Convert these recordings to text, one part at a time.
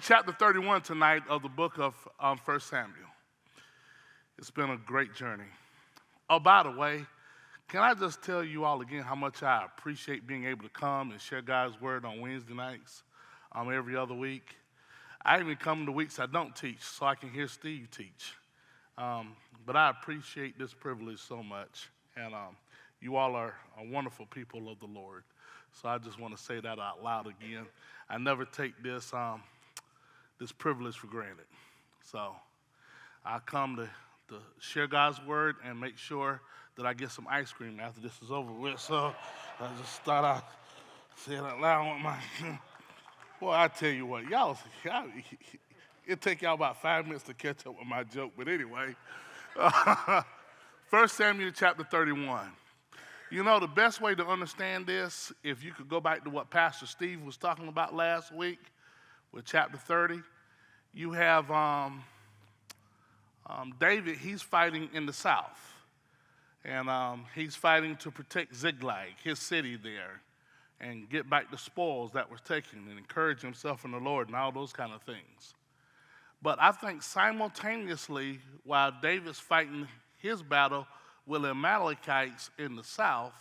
chapter 31 tonight of the book of 1 Samuel. It's been a great journey. Oh, by the way, can I just tell you all again how much I appreciate being able to come and share God's word on Wednesday nights every other week. I even come to weeks I don't teach so I can hear Steve teach. But I appreciate this privilege so much. And you all are wonderful people of the Lord. So I just want to say that out loud again. I never take this privilege for granted. So I come to share God's word and make sure that I get some ice cream after this is over with. So I just thought I'd say it out loud with my... Boy, I tell you what, y'all it'll take y'all about 5 minutes to catch up with my joke. But anyway, 1 Samuel chapter 31. You know, the best way to understand this, if you could go back to what Pastor Steve was talking about last week with chapter 30, you have David, he's fighting in the south. And he's fighting to protect Ziklag, his city there, and get back the spoils that were taken and encourage himself in the Lord and all those kind of things. But I think simultaneously, while David's fighting his battle with the Amalekites in the south,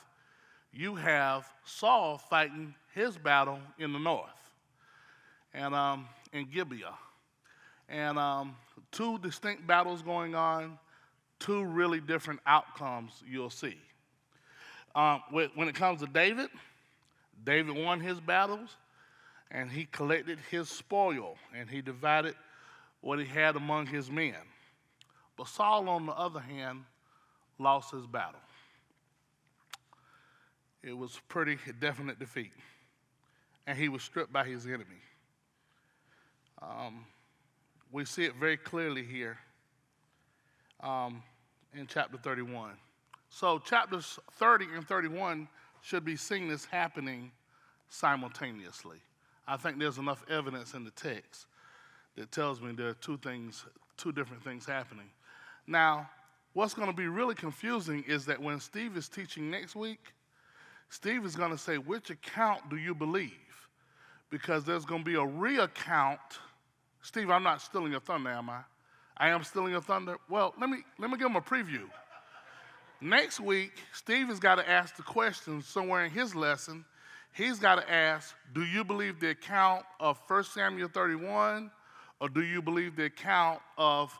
you have Saul fighting his battle in the north, and in Gibeah. And two distinct battles going on, two really different outcomes you'll see. When it comes to David, David won his battles, and he collected his spoil, and he divided what he had among his men. But Saul, on the other hand, lost his battle. It was pretty definite defeat, and he was stripped by his enemy. We see it very clearly here in chapter 31. So chapters 30 and 31 should be seen as happening simultaneously. I think there's enough evidence in the text that tells me there are two different things happening. Now, what's going to be really confusing is that when Steve is teaching next week, Steve is going to say, which account do you believe? Because there's going to be a reaccount. Steve, I'm not stealing your thunder, am I? I am stealing your thunder? Well, let me give him a preview. Next week, Steve has got to ask the question somewhere in his lesson. He's got to ask, do you believe the account of 1 Samuel 31, or do you believe the account of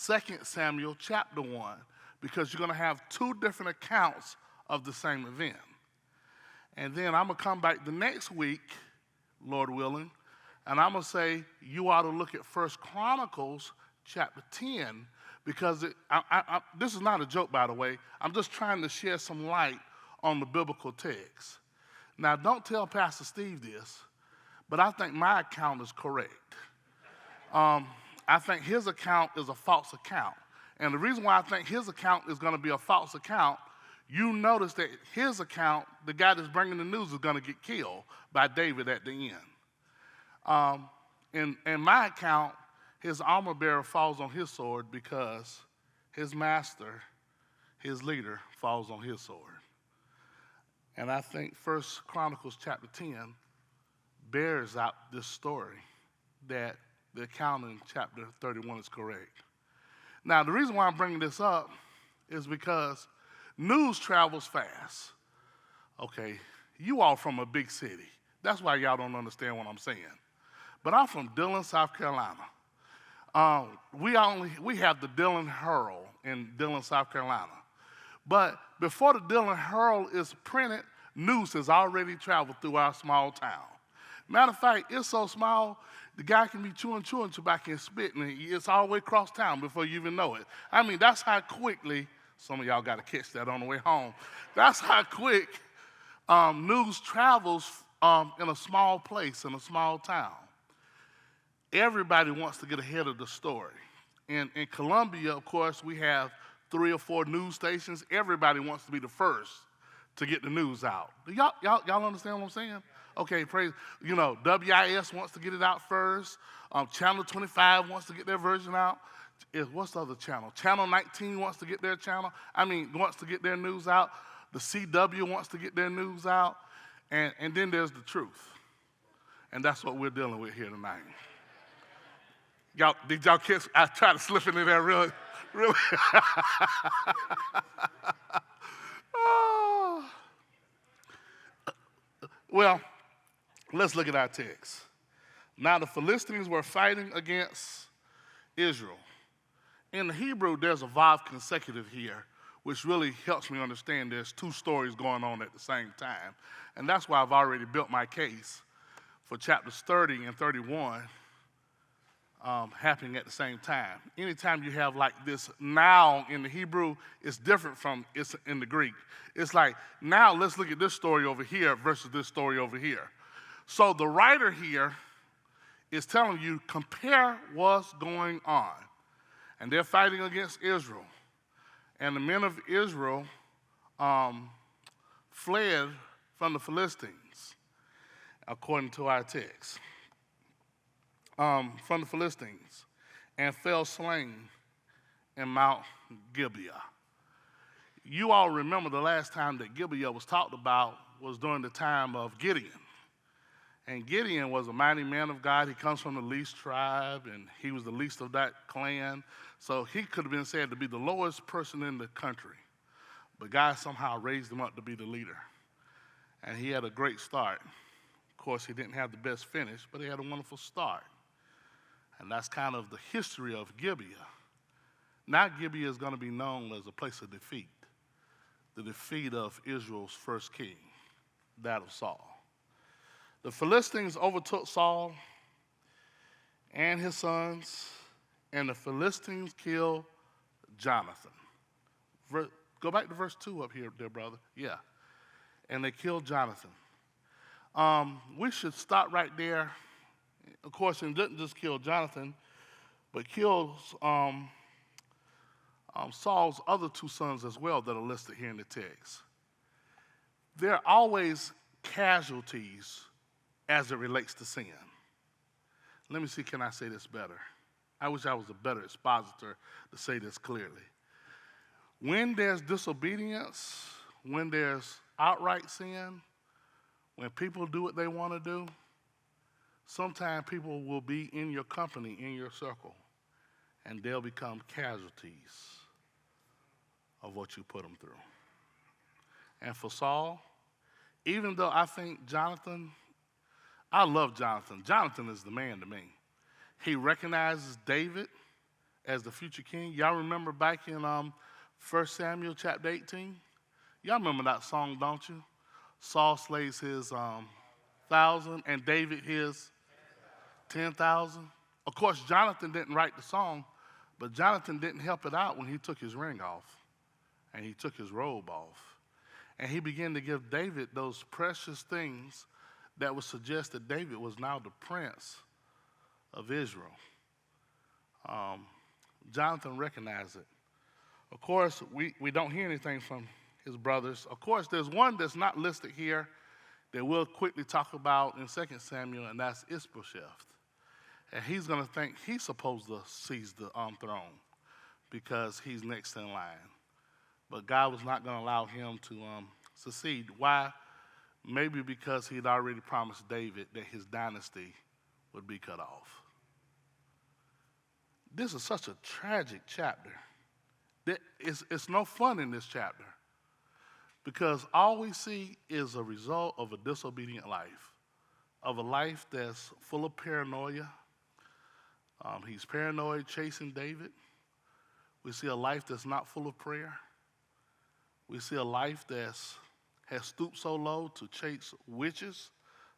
2 Samuel chapter 1? Because you're going to have two different accounts of the same event. And then I'm going to come back the next week, Lord willing, and I'm going to say you ought to look at 1 Chronicles chapter 10, because this is not a joke, by the way. I'm just trying to shed some light on the biblical text. Now, don't tell Pastor Steve this, but I think my account is correct. I think his account is a false account. And the reason why I think his account is going to be a false account, you notice that his account, the guy that's bringing the news, is going to get killed by David at the end. In my account, his armor bearer falls on his sword because his master, his leader, falls on his sword. And I think 1 Chronicles chapter 10 bears out this story that the account in chapter 31 is correct. Now, the reason why I'm bringing this up is because news travels fast. Okay, you all from a big city. That's why y'all don't understand what I'm saying. But I'm from Dillon, South Carolina. We have the Dillon Herald in Dillon, South Carolina. But before the Dillon Herald is printed, news has already traveled through our small town. Matter of fact, it's so small, the guy can be chewing tobacco and spitting, and it's all the way across town before you even know it. I mean, that's how quickly, some of y'all got to catch that on the way home. That's how quick news travels in a small place, in a small town. Everybody wants to get ahead of the story. In Columbia, of course, we have 3 or 4 news stations. Everybody wants to be the first to get the news out. Y'all understand what I'm saying? Okay, praise. You know, WIS wants to get it out first. Channel 25 wants to get their version out. What's the other channel? Channel 19 wants to get their wants to get their news out. The CW wants to get their news out. And then there's the truth. And that's what we're dealing with here tonight. Did y'all catch? I tried to slip into there really, really. Oh. Well, let's look at our text. Now the Philistines were fighting against Israel. In the Hebrew, there's a verb consecutive here, which really helps me understand there's two stories going on at the same time. And that's why I've already built my case for chapters 30 and 31 happening at the same time. Anytime you have like this now in the Hebrew, it's different from it's in the Greek. It's like, now let's look at this story over here versus this story over here. So the writer here is telling you, compare what's going on. And they're fighting against Israel. And the men of Israel fled from the Philistines, according to our text. From the Philistines, and fell slain in Mount Gibeah. You all remember the last time that Gibeah was talked about was during the time of Gideon. And Gideon was a mighty man of God. He comes from the least tribe, and he was the least of that clan. So he could have been said to be the lowest person in the country. But God somehow raised him up to be the leader. And he had a great start. Of course, he didn't have the best finish, but he had a wonderful start. And that's kind of the history of Gibeah. Now Gibeah is going to be known as a place of defeat. The defeat of Israel's first king, that of Saul. The Philistines overtook Saul and his sons, and the Philistines killed Jonathan. Go back to verse 2 up here, dear brother. Yeah. And they killed Jonathan. We should stop right there. Of course, it didn't just kill Jonathan, but killed Saul's other two sons as well that are listed here in the text. There are always casualties as it relates to sin. Let me see, can I say this better? I wish I was a better expositor to say this clearly. When there's disobedience, when there's outright sin, when people do what they want to do, sometimes people will be in your company, in your circle, and they'll become casualties of what you put them through. And for Saul, even though I think Jonathan, I love Jonathan. Jonathan is the man to me. He recognizes David as the future king. Y'all remember back in 1 Samuel chapter 18? Y'all remember that song, don't you? Saul slays his 1,000 and David his 10,000. Of course, Jonathan didn't write the song, but Jonathan didn't help it out when he took his ring off and he took his robe off. And he began to give David those precious things that would suggest that David was now the prince of Israel. Jonathan recognized it. Of course, we don't hear anything from his brothers. Of course, there's one that's not listed here that we'll quickly talk about in 2 Samuel, and that's Ishbosheth. And he's going to think he's supposed to seize the throne because he's next in line. But God was not going to allow him to succeed. Why? Maybe because he'd already promised David that his dynasty would be cut off. This is such a tragic chapter. It's no fun in this chapter because all we see is a result of a disobedient life, of a life that's full of paranoia. He's paranoid, chasing David. We see a life that's not full of prayer. We see a life that has stooped so low to chase witches,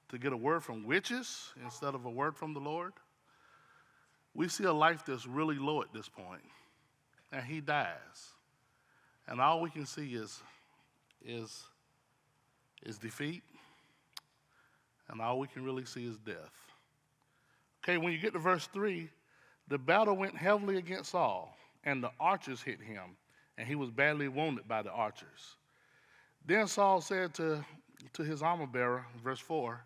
to get a word from witches instead of a word from the Lord. We see a life that's really low at this point, and he dies. And all we can see is defeat, and all we can really see is death. Okay, when you get to verse 3, the battle went heavily against Saul, and the archers hit him, and he was badly wounded by the archers. Then Saul said to his armor bearer, verse 4,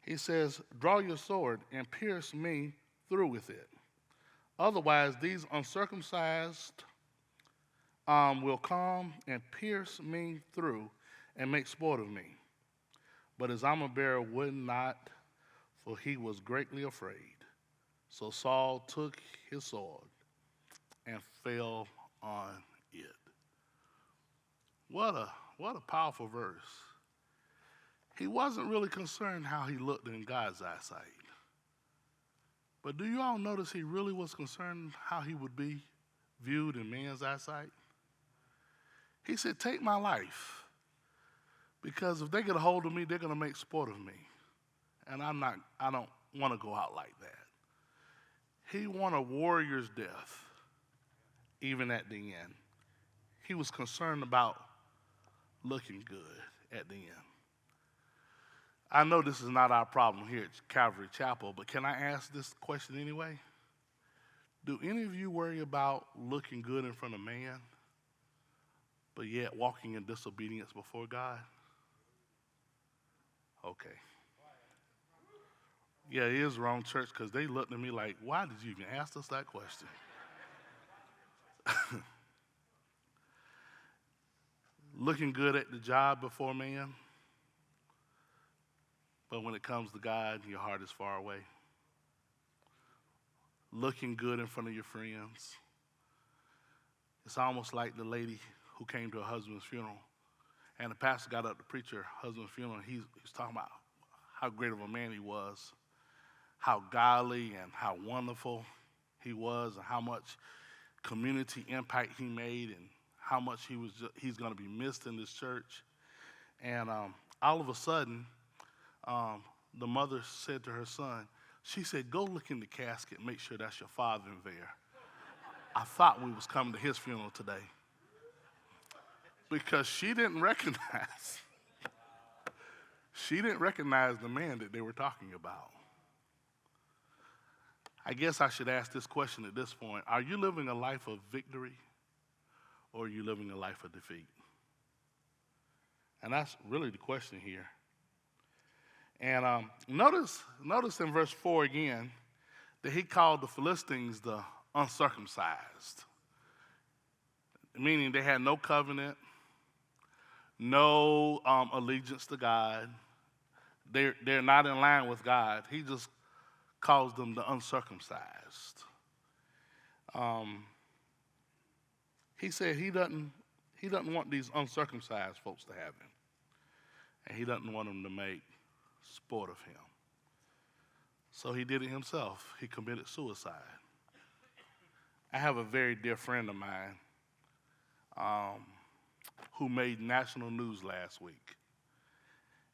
he says, "Draw your sword and pierce me through with it. Otherwise, these uncircumcised will come and pierce me through and make sport of me." But his armor bearer would not, for he was greatly afraid. So Saul took his sword and fell on it. What a powerful verse. He wasn't really concerned how he looked in God's eyesight. But do you all notice he really was concerned how he would be viewed in man's eyesight? He said, take my life, because if they get a hold of me, they're going to make sport of me. And I don't want to go out like that. He won a warrior's death, even at the end. He was concerned about looking good at the end. I know this is not our problem here at Calvary Chapel, but can I ask this question anyway? Do any of you worry about looking good in front of man, but yet walking in disobedience before God? Okay. Yeah, it is wrong, church, because they looked at me like, why did you even ask us that question? Looking good at the job before man, but when it comes to God, your heart is far away. Looking good in front of your friends. It's almost like the lady who came to her husband's funeral, and the pastor got up to preach her husband's funeral, and he was talking about how great of a man he was, how godly and how wonderful he was, and how much community impact he made, and how much he's going to be missed in this church. And all of a sudden, the mother said to her son, she said, go look in the casket, make sure that's your father in there. I thought we was coming to his funeral today. Because she didn't recognize the man that they were talking about. I guess I should ask this question at this point. Are you living a life of victory, or are you living a life of defeat? And that's really the question here. And notice in verse 4 again that he called the Philistines the uncircumcised, meaning they had no covenant, no allegiance to God. They're not in line with God. He just calls them the uncircumcised. He said he doesn't want these uncircumcised folks to have him, and he doesn't want them to make sport of him. So he did it himself. He committed suicide. I have a very dear friend of mine who made national news last week.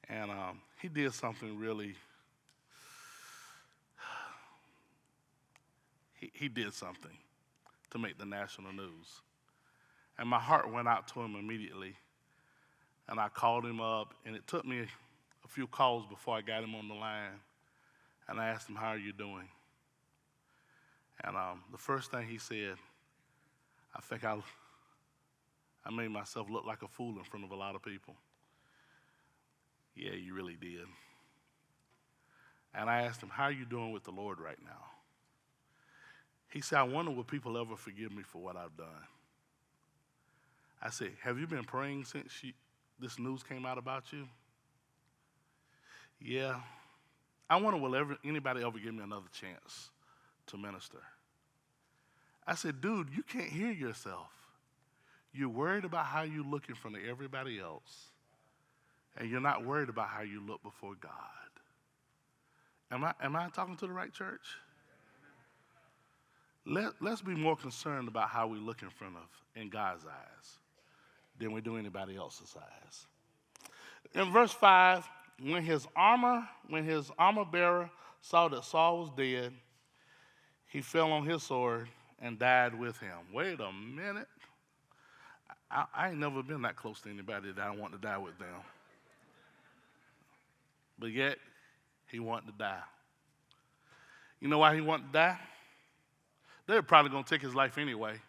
And he did something really, he did something to make the national news. And my heart went out to him immediately. And I called him up, and it took me a few calls before I got him on the line. And I asked him, how are you doing? And the first thing he said, I think I made myself look like a fool in front of a lot of people. Yeah, you really did. And I asked him, how are you doing with the Lord right now? He said, I wonder will people ever forgive me for what I've done. I said, have you been praying since this news came out about you? Yeah. I wonder will anybody ever give me another chance to minister. I said, dude, you can't hear yourself. You're worried about how you look in front of everybody else, and you're not worried about how you look before God. Am I talking to the right church? Let's be more concerned about how we look in God's eyes than we do anybody else's eyes. In verse 5, when his armor bearer saw that Saul was dead, he fell on his sword and died with him. Wait a minute. I ain't never been that close to anybody that I want to die with them. But yet, he wanted to die. You know why he wanted to die? They were probably going to take his life anyway.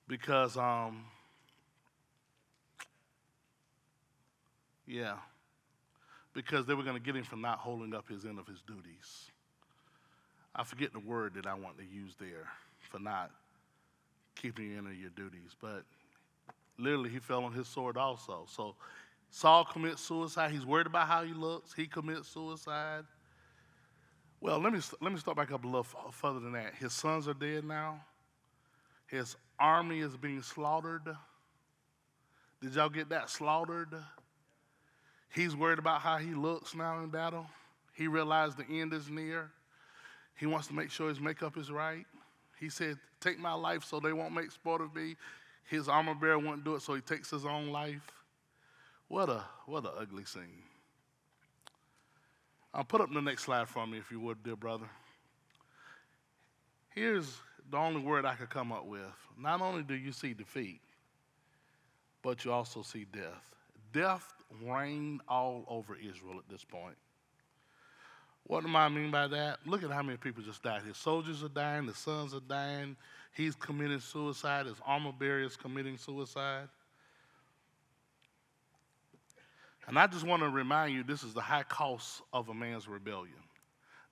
Because, because they were going to get him for not holding up his end of his duties. I forget the word that I want to use there for not keeping you in your duties. But literally, he fell on his sword also. So Saul commits suicide. He's worried about how he looks. He commits suicide. Well, let me start back up a little further than that. His sons are dead now. His army is being slaughtered. Did y'all get that? Slaughtered. He's worried about how he looks now in battle. He realized the end is near. He wants to make sure his makeup is right. He said, take my life so they won't make sport of me. His armor bearer won't do it, so he takes his own life. What a ugly scene. I'll put up the next slide for me, if you would, dear brother. Here's the only word I could come up with. Not only do you see defeat, but you also see death. Death reigned all over Israel at this point. What do I mean by that? Look at how many people just died. His soldiers are dying, his sons are dying, he's committing suicide, his armor bearer is committing suicide. And I just want to remind you, this is the high cost of a man's rebellion.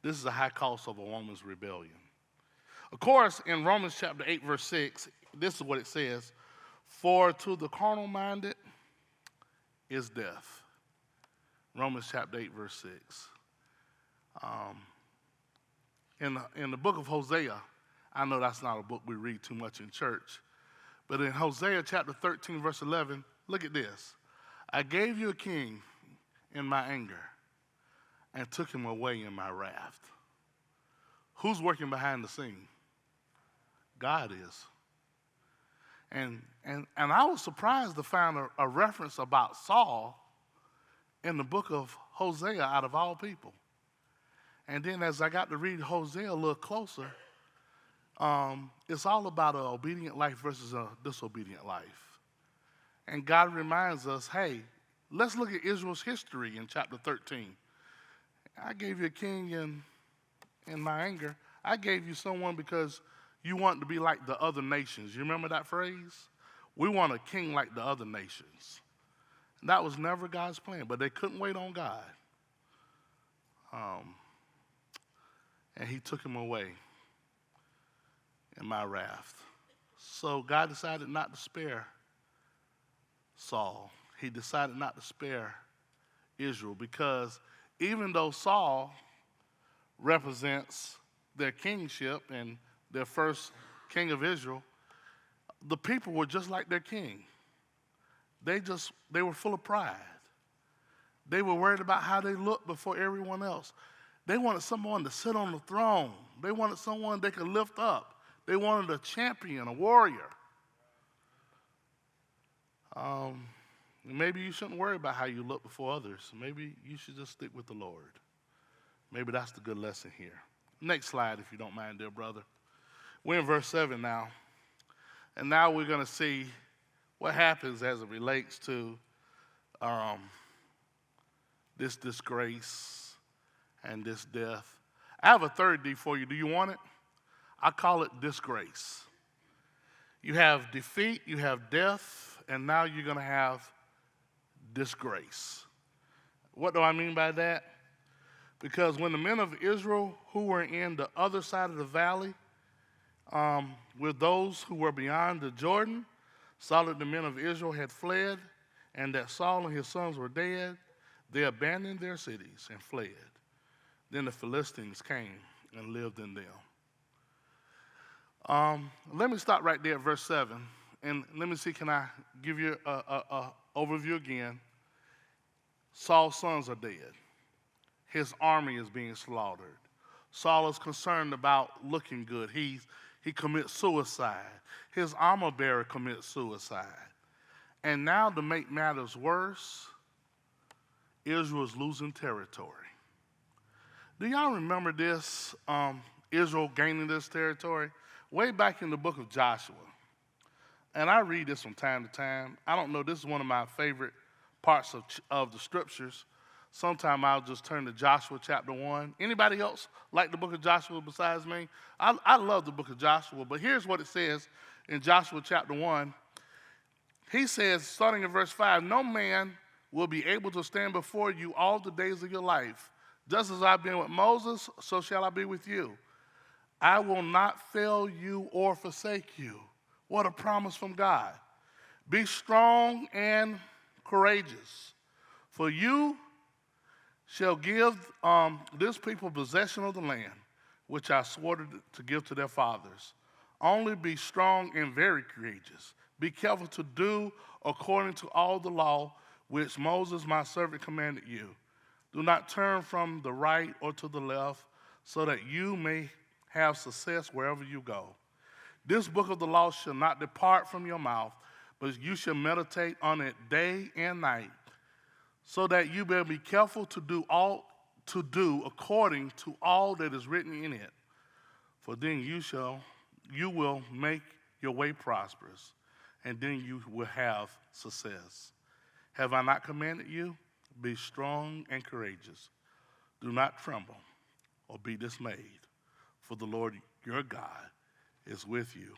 This is the high cost of a woman's rebellion. Of course, in Romans chapter 8, verse 6, this is what it says, for to the carnal minded is death. Romans chapter 8, verse 6. In the book of Hosea, I know that's not a book we read too much in church, but in Hosea chapter 13, verse 11, look at this. I gave you a king in my anger and took him away in my wrath. Who's working behind the scene? God is. And I was surprised to find a reference about Saul in the book of Hosea out of all people. And then as I got to read Hosea a little closer, it's all about an obedient life versus a disobedient life. And God reminds us, hey, let's look at Israel's history in chapter 13. I gave you a king in my anger. I gave you someone because you want to be like the other nations. You remember that phrase? We want a king like the other nations. And that was never God's plan, but they couldn't wait on God. And he took him away in my wrath. So God decided not to spare Saul. He decided not to spare Israel because even though Saul represents their kingship and their first king of Israel, the people were just like their king. They were full of pride. They were worried about how they looked before everyone else. They wanted someone to sit on the throne. They wanted someone they could lift up. They wanted a champion, a warrior. Maybe you shouldn't worry about how you look before others. Maybe you should just stick with the Lord. Maybe that's the good lesson here. Next slide, if you don't mind, dear brother. We're in verse 7 now. And now we're going to see what happens as it relates to this disgrace and this death. I have a third D for you. Do you want it? I call it disgrace. You have defeat, you have death, and now you're going to have disgrace. What do I mean by that? Because when the men of Israel who were in the other side of the valley, with those who were beyond the Jordan, saw that the men of Israel had fled and that Saul and his sons were dead, they abandoned their cities and fled. Then the Philistines came and lived in them. Let me stop right there at verse 7. And let me see, can I give you a overview again? Saul's sons are dead. His army is being slaughtered. Saul is concerned about looking good. He commits suicide. His armor bearer commits suicide. And now to make matters worse, Israel is losing territory. Do y'all remember this, Israel gaining this territory? Way back in the book of Joshua. And I read this from time to time. I don't know, this is one of my favorite parts of the scriptures. Sometime I'll just turn to Joshua chapter 1. Anybody else like the book of Joshua besides me? I love the book of Joshua, but here's what it says in Joshua chapter 1. He says, starting in verse 5, no man will be able to stand before you all the days of your life. Just as I've been with Moses, so shall I be with you. I will not fail you or forsake you. What a promise from God. Be strong and courageous, for you shall give this people possession of the land, which I swore to give to their fathers. Only be strong and very courageous. Be careful to do according to all the law which Moses my servant commanded you. Do not turn from the right or to the left, so that you may have success wherever you go. This book of the law shall not depart from your mouth, but you shall meditate on it day and night, so that you may be careful to do according to all that is written in it. For then you will make your way prosperous, and then you will have success. Have I not commanded you? Be strong and courageous. Do not tremble or be dismayed, for the Lord your God is with you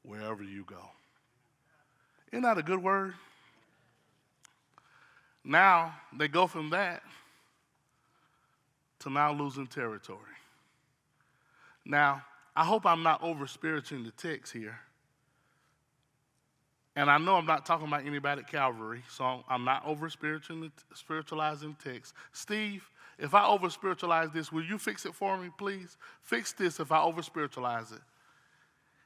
wherever you go. Isn't that a good word? Now they go from that to now losing territory. Now, I hope I'm not over-spiritualizing the text here. And I know I'm not talking about anybody at Calvary, so I'm not over-spiritualizing the text. Steve, if I over-spiritualize this, will you fix it for me, please? Fix this if I over-spiritualize it.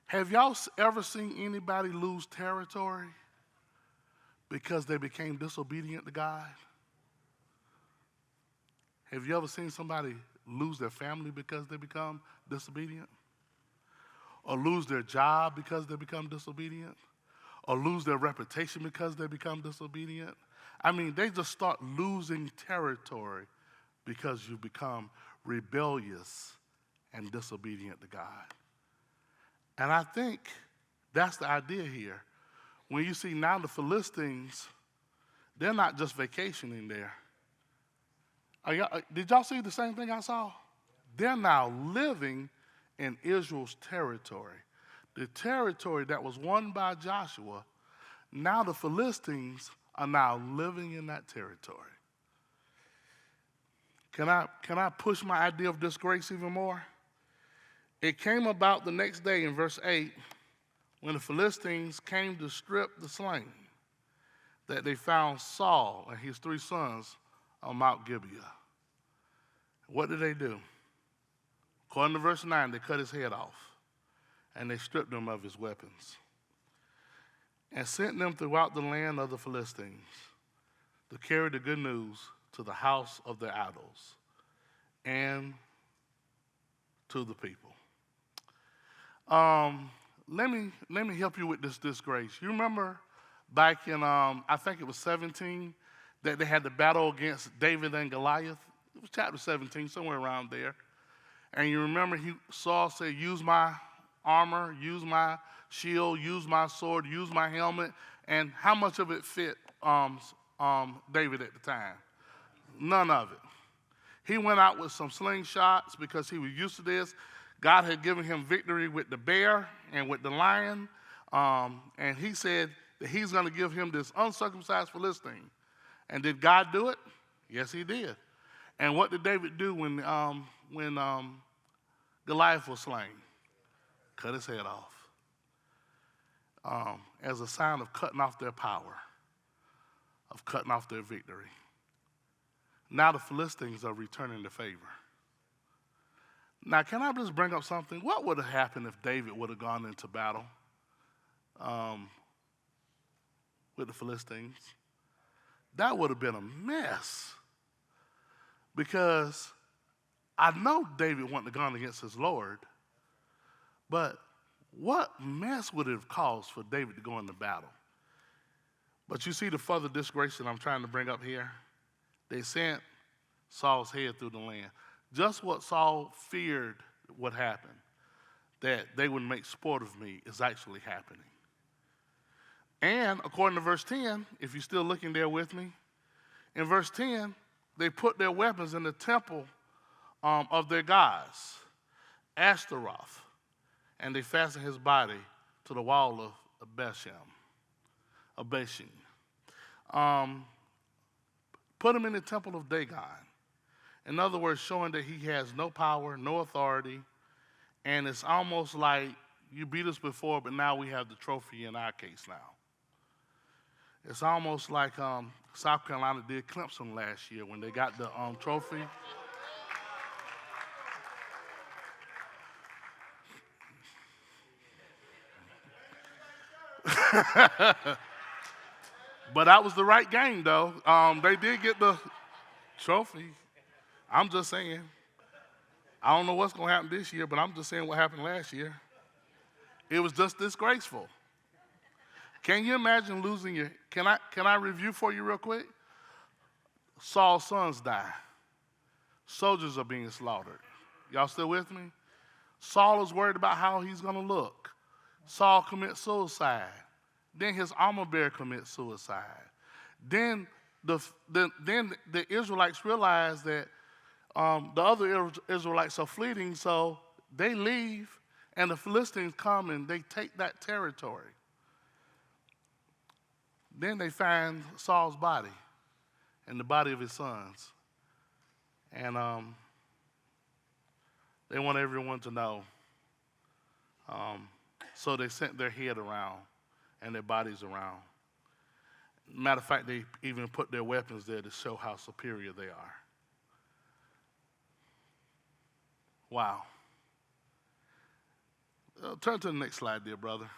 Have y'all ever seen anybody lose territory because they became disobedient to God? Have you ever seen somebody lose their family because they become disobedient? Or lose their job because they become disobedient? Or lose their reputation because they become disobedient? I mean, they just start losing territory because you become rebellious and disobedient to God. And I think that's the idea here. When you see now the Philistines, they're not just vacationing there. Did y'all see the same thing I saw? They're now living in Israel's territory. The territory that was won by Joshua, now the Philistines are now living in that territory. Can I push my idea of disgrace even more? It came about the next day in verse 8, when the Philistines came to strip the slain, that they found Saul and his 3 sons on Mount Gibeah. What did they do? According to verse 9, they cut his head off, and they stripped him of his weapons, and sent them throughout the land of the Philistines to carry the good news to the house of their idols and to the people. Let me help you with this disgrace. You remember back in, I think it was 17, that they had the battle against David and Goliath? It was chapter 17, somewhere around there. And you remember Saul said, use my armor, use my shield, use my sword, use my helmet. And how much of it fit David at the time? None of it. He went out with some slingshots because he was used to this. God had given him victory with the bear and with the lion. And he said that he's going to give him this uncircumcised Philistine. And did God do it? Yes, he did. And what did David do when Goliath was slain? Cut his head off. As a sign of cutting off their power, of cutting off their victory. Now the Philistines are returning the favor. Now, can I just bring up something? What would have happened if David would have gone into battle with the Philistines? That would have been a mess. Because I know David wanted to go against his Lord, but what mess would it have caused for David to go into battle? But you see the further disgrace that I'm trying to bring up here? They sent Saul's head through the land. Just what Saul feared would happen, that they would make sport of me, is actually happening. And according to verse 10, if you're still looking there with me, in verse 10, they put their weapons in the temple of their gods, Ashtaroth, and they fastened his body to the wall of Bashan. Put him in the temple of Dagon. In other words, showing that he has no power, no authority, and it's almost like you beat us before, but now we have the trophy in our case now. It's almost like South Carolina did Clemson last year when they got the trophy. But that was the right game, though. They did get the trophy. I'm just saying. I don't know what's going to happen this year, but I'm just saying what happened last year. It was just disgraceful. Can you imagine losing your... Can I review for you real quick? Saul's sons die. Soldiers are being slaughtered. Y'all still with me? Saul is worried about how he's going to look. Saul commits suicide. Then his armor bearer commits suicide. Then the Israelites realize that the other Israelites are fleeing, so they leave, and the Philistines come and they take that territory. Then they find Saul's body and the body of his sons. And they want everyone to know. So they sent their head around and their bodies around. Matter of fact, they even put their weapons there to show how superior they are. Wow. Turn to the next slide, dear brother.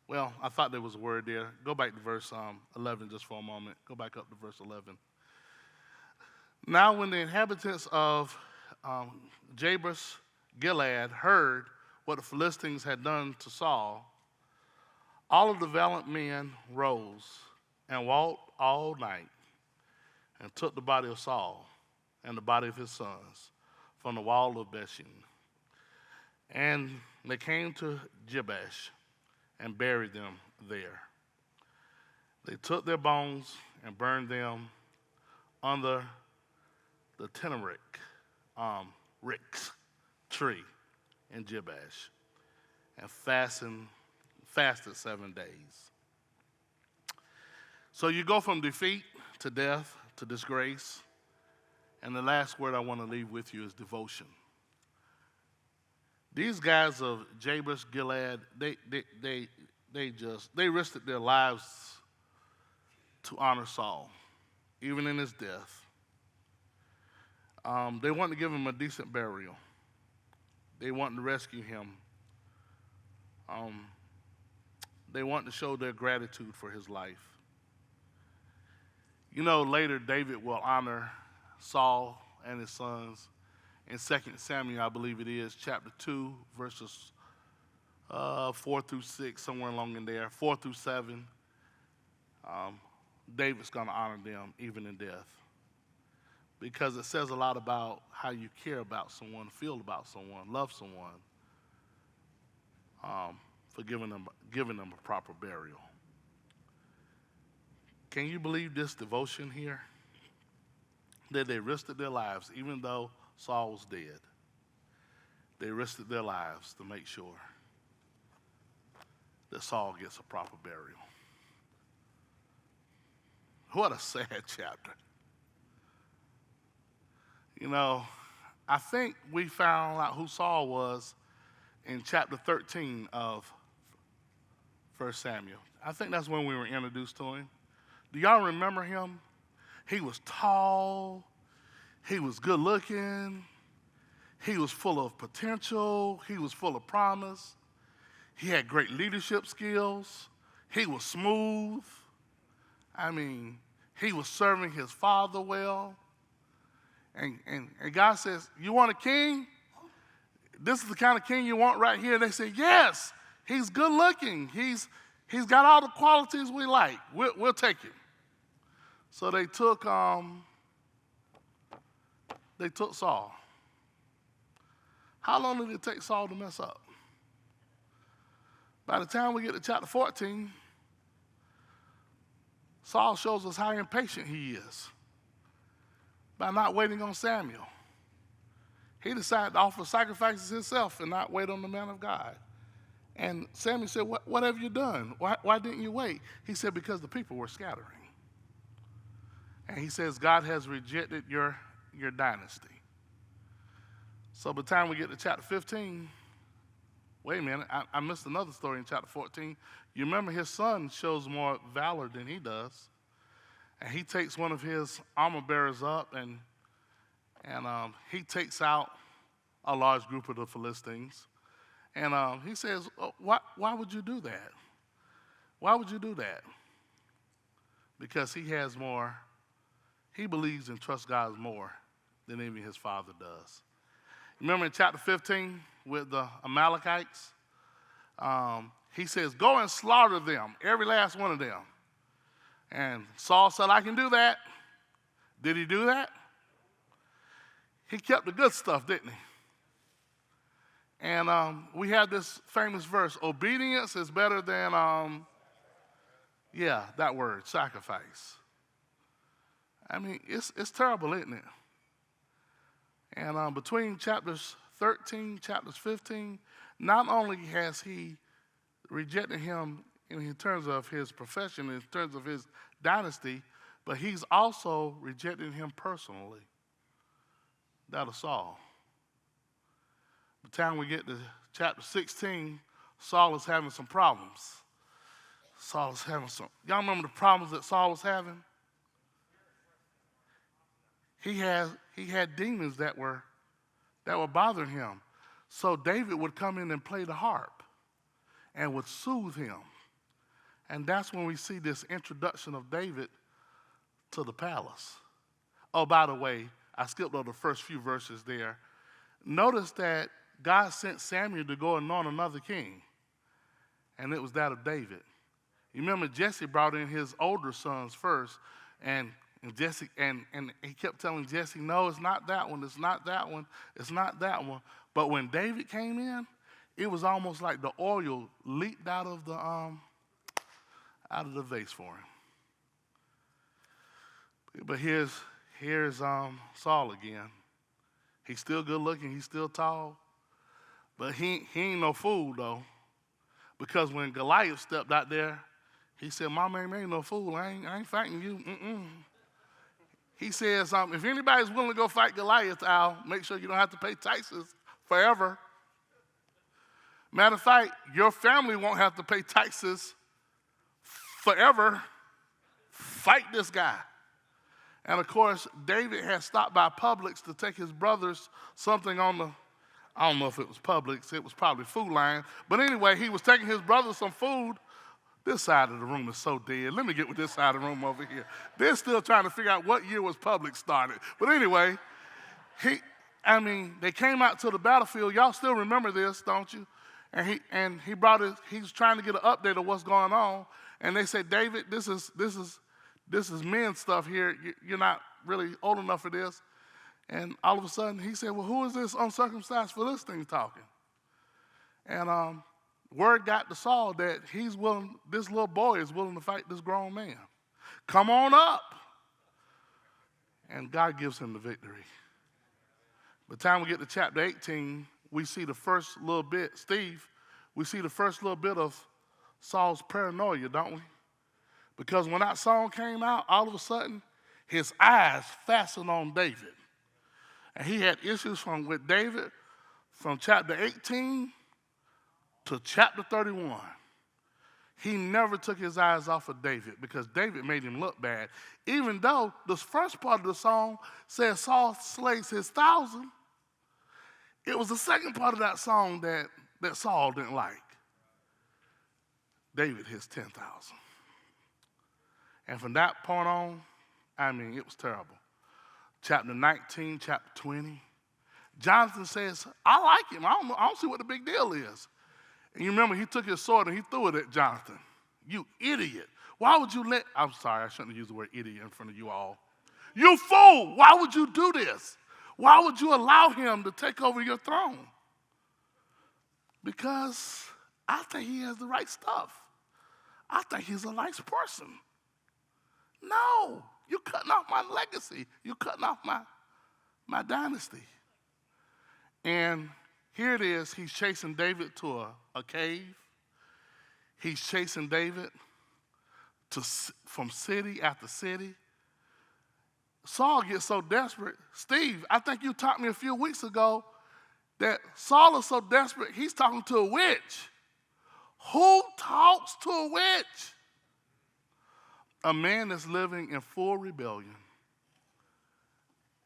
Well, I thought there was a word there. Go back to verse 11 just for a moment. Go back up to verse 11. Now when the inhabitants of Jabes Gilead heard what the Philistines had done to Saul, all of the valiant men rose and walked all night and took the body of Saul and the body of his sons from the wall of Beshin. And they came to Jabesh and buried them there. They took their bones and burned them under the Teneric Rix tree in Jabesh and fasted 7 days. So you go from defeat to death to disgrace. And the last word I want to leave with you is devotion. These guys of Jabes Gilead, they risked their lives to honor Saul, even in his death. They wanted to give him a decent burial. They wanted to rescue him. They wanted to show their gratitude for his life. You know, later David will honor Saul and his sons in 2 Samuel, I believe it is, chapter 2, verses 4 through 6, somewhere along in there, 4 through 7. David's going to honor them even in death, because it says a lot about how you care about someone, feel about someone, love someone, for giving them a proper burial. Can you believe this devotion here? That they risked their lives, even though Saul was dead. They risked their lives to make sure that Saul gets a proper burial. What a sad chapter. You know, I think we found out who Saul was in chapter 13 of 1 Samuel. I think that's when we were introduced to him. Do y'all remember him? He was tall. He was good looking. He was full of potential. He was full of promise. He had great leadership skills. He was smooth. I mean, he was serving his father well. And God says, you want a king? This is the kind of king you want right here. They say, yes, he's good looking. He's got all the qualities we like. We'll take him. So they took Saul. How long did it take Saul to mess up? By the time we get to chapter 14, Saul shows us how impatient he is by not waiting on Samuel. He decided to offer sacrifices himself and not wait on the man of God. And Samuel said, what have you done? Why didn't you wait? He said, because the people were scattering. And he says, God has rejected your dynasty. So by the time we get to chapter 15, wait a minute, I missed another story in chapter 14. You remember his son shows more valor than he does. And he takes one of his armor bearers up, and he takes out a large group of the Philistines. And he says, oh, why would you do that? Why would you do that? Because he has more, he believes and trusts God more than even his father does. Remember in chapter 15 with the Amalekites? He says, go and slaughter them, every last one of them. And Saul said, I can do that. Did he do that? He kept the good stuff, didn't he? And we have this famous verse, obedience is better than, that word, sacrifice. I mean, it's terrible, isn't it? And between chapters 13, chapters 15, not only has he rejected him in terms of his profession, in terms of his dynasty, but he's also rejected him personally. That of Saul. By the time we get to chapter 16, Saul is having some problems. Y'all remember the problems that Saul was having? He had demons that were bothering him. So David would come in and play the harp and would soothe him. And that's when we see this introduction of David to the palace. Oh, by the way, I skipped over the first few verses there. Notice that God sent Samuel to go anoint another king, and it was that of David. You remember Jesse brought in his older sons first, and Jesse and he kept telling Jesse, no, it's not that one, it's not that one, it's not that one. But when David came in, it was almost like the oil leaked out of the vase for him. But here's Saul again. He's still good looking, he's still tall, but he ain't no fool though, because when Goliath stepped out there, he said, my man ain't no fool, I ain't fighting you. He says, if anybody's willing to go fight Goliath, I'll make sure you don't have to pay taxes forever. Matter of fact, your family won't have to pay taxes forever. Fight this guy. And of course, David had stopped by Publix to take his brothers something on the, I don't know if it was Publix, it was probably Food Line. But anyway, he was taking his brothers some food. This side of the room is so dead. Let me get with this side of the room over here. They're still trying to figure out what year was Publix started. But anyway, they came out to the battlefield. Y'all still remember this, don't you? And he was trying to get an update of what's going on. And they said, David, this is men's stuff here. You're not really old enough for this. And all of a sudden, he said, well, who is this uncircumcised Philistine talking? And word got to Saul that this little boy is willing to fight this grown man. Come on up. And God gives him the victory. By the time we get to chapter 18, we see the first little bit, we see the first little bit of Saul's paranoia, don't we? Because when that song came out, all of a sudden, his eyes fastened on David. And he had issues with David from chapter 18 to chapter 31. He never took his eyes off of David because David made him look bad. Even though this first part of the song says Saul slays his 1,000, it was the second part of that song that Saul didn't like. David his 10,000. And from that point on, it was terrible. Chapter 19, chapter 20. Jonathan says, I like him. I don't see what the big deal is. And you remember he took his sword and he threw it at Jonathan. You idiot. Why would you I'm sorry, I shouldn't have used the word idiot in front of you all. You fool. Why would you do this? Why would you allow him to take over your throne? Because I think he has the right stuff. I think he's a nice person. No, you're cutting off my legacy. You're cutting off my dynasty. And here it is. He's chasing David to a cave. He's chasing David from city after city. Saul gets so desperate. Steve, I think you taught me a few weeks ago that Saul is so desperate, he's talking to a witch. Who talks to a witch? a man that's living in full rebellion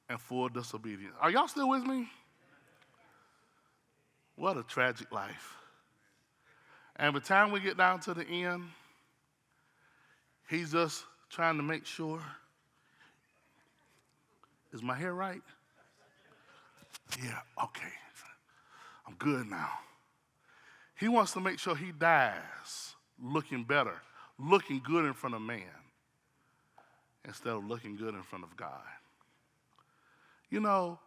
and full disobedience. Are y'all still with me? What a tragic life. And by the time we get down to the end, he's just trying to make sure, is my hair right? Yeah, okay. I'm good now. He wants to make sure he dies looking better, looking good in front of man, instead of looking good in front of God. You know,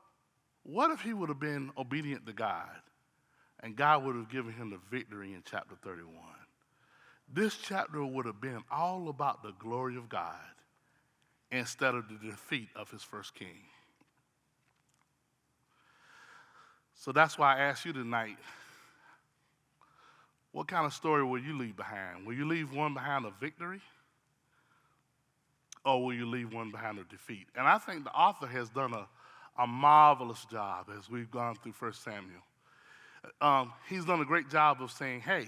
what if he would have been obedient to God and God would have given him the victory in chapter 31? This chapter would have been all about the glory of God instead of the defeat of his first king. So that's why I ask you tonight, what kind of story will you leave behind? Will you leave one behind a victory? Or will you leave one behind a defeat? And I think the author has done a marvelous job as we've gone through 1 Samuel. He's done a great job of saying, hey,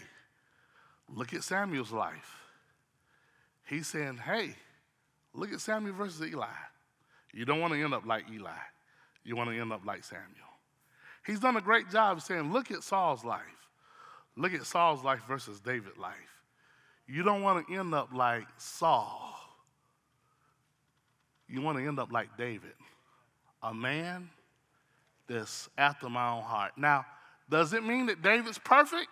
look at Samuel's life. He's saying, hey, look at Samuel versus Eli. You don't want to end up like Eli. You want to end up like Samuel. He's done a great job of saying, look at Saul's life. Look at Saul's life versus David's life. You don't want to end up like Saul. You want to end up like David, a man that's after my own heart. Now, does it mean that David's perfect?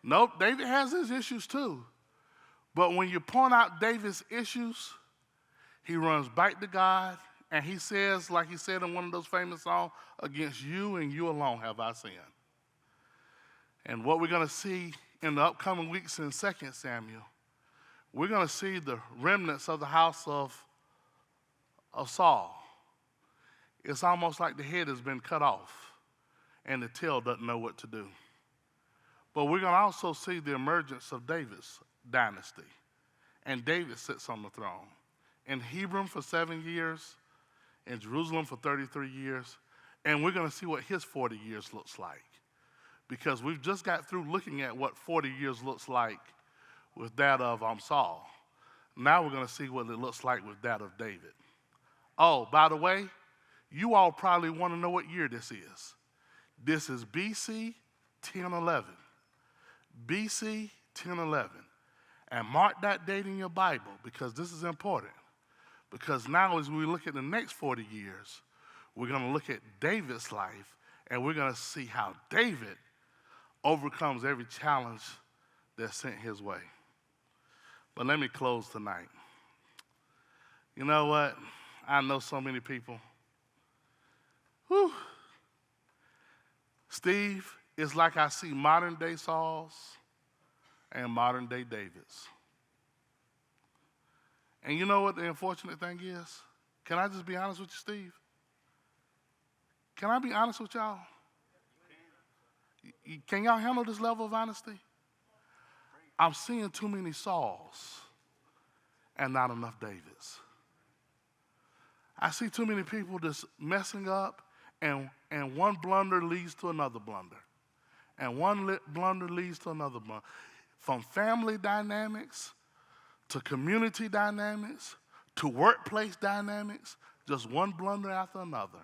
Nope, David has his issues too. But when you point out David's issues, he runs back to God, and he says, like he said in one of those famous songs, against you and you alone have I sinned. And what we're going to see in the upcoming weeks in 2 Samuel, we're going to see the remnants of the house of Saul. It's almost like the head has been cut off and the tail doesn't know what to do. But we're going to also see the emergence of David's dynasty. And David sits on the throne. In Hebron for 7 years, in Jerusalem for 33 years, and we're going to see what his 40 years looks like. Because we've just got through looking at what 40 years looks like with that of Saul. Now we're going to see what it looks like with that of David. Oh, by the way, you all probably want to know what year this is. This is BC 1011. BC 1011. And mark that date in your Bible because this is important. Because now as we look at the next 40 years, we're going to look at David's life and we're going to see how David overcomes every challenge that's sent his way. But let me close tonight. You know what? I know so many people. Whew. Steve, it's like I see modern day Sauls and modern day Davids. And you know what the unfortunate thing is? Can I just be honest with you, Steve? Can I be honest with y'all? Can y'all handle this level of honesty? I'm seeing too many Sauls and not enough Davids. I see too many people just messing up, and one blunder leads to another blunder. And one blunder leads to another blunder. From family dynamics to community dynamics to workplace dynamics, just one blunder after another.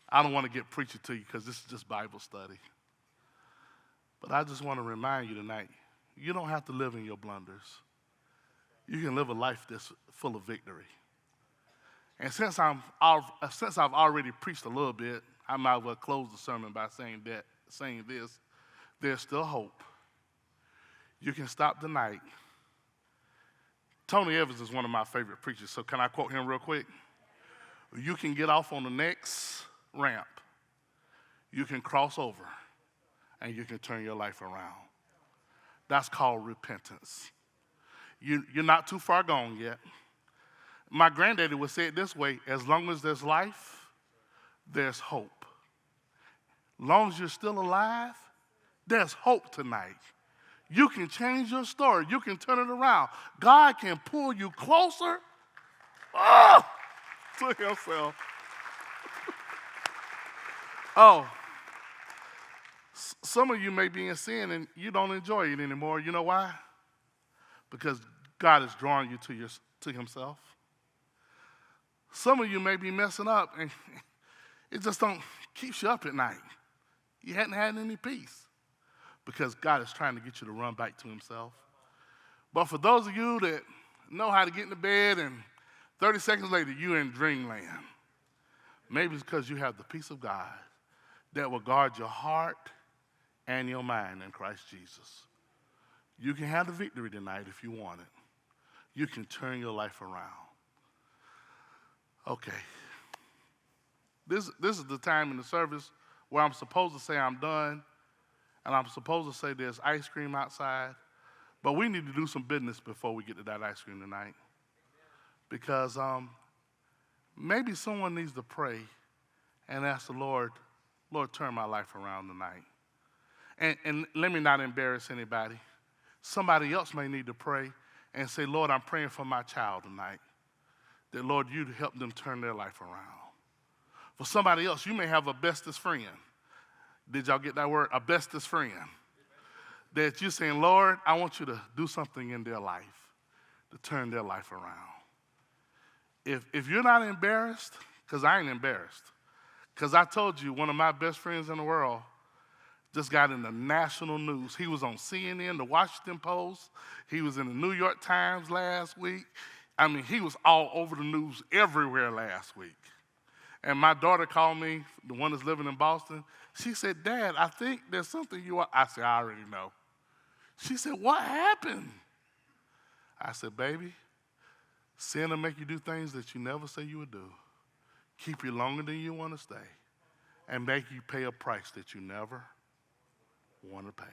I don't want to get preachy to you because this is just Bible study. But I just want to remind you tonight, you don't have to live in your blunders. You can live a life that's full of victory. And since I've already preached a little bit, I might as well close the sermon by saying this. There's still hope. You can stop tonight. Tony Evans is one of my favorite preachers, so can I quote him real quick? You can get off on the next ramp. You can cross over, and you can turn your life around. That's called repentance. You're not too far gone yet. My granddaddy would say it this way, as long as there's life, there's hope. As long as you're still alive, there's hope tonight. You can change your story. You can turn it around. God can pull you closer to himself. Some of you may be in sin and you don't enjoy it anymore. You know why? because God is drawing you to himself. Some of you may be messing up and it just keeps you up at night. You hadn't had any peace because God is trying to get you to run back to himself. But for those of you that know how to get into bed and 30 seconds later you're in dreamland, maybe it's because you have the peace of God that will guard your heart and your mind in Christ Jesus. You can have the victory tonight if you want it. You can turn your life around. Okay. This is the time in the service where I'm supposed to say I'm done, and I'm supposed to say there's ice cream outside, but we need to do some business before we get to that ice cream tonight. Because maybe someone needs to pray and ask the Lord, turn my life around tonight. And let me not embarrass anybody. Somebody else may need to pray and say, Lord, I'm praying for my child tonight. That, Lord, you'd help them turn their life around. For somebody else, you may have a bestest friend. Did y'all get that word? A bestest friend. That you're saying, Lord, I want you to do something in their life to turn their life around. If you're not embarrassed, because I ain't embarrassed, because I told you one of my best friends in the world just got in the national news. He was on CNN, the Washington Post. He was in the New York Times last week. I mean, he was all over the news everywhere last week. And my daughter called me, the one that's living in Boston. She said, Dad, I think there's something you are. I said, I already know. She said, what happened? I said, baby, sin will make you do things that you never say you would do, keep you longer than you want to stay, and make you pay a price that you never want to pay.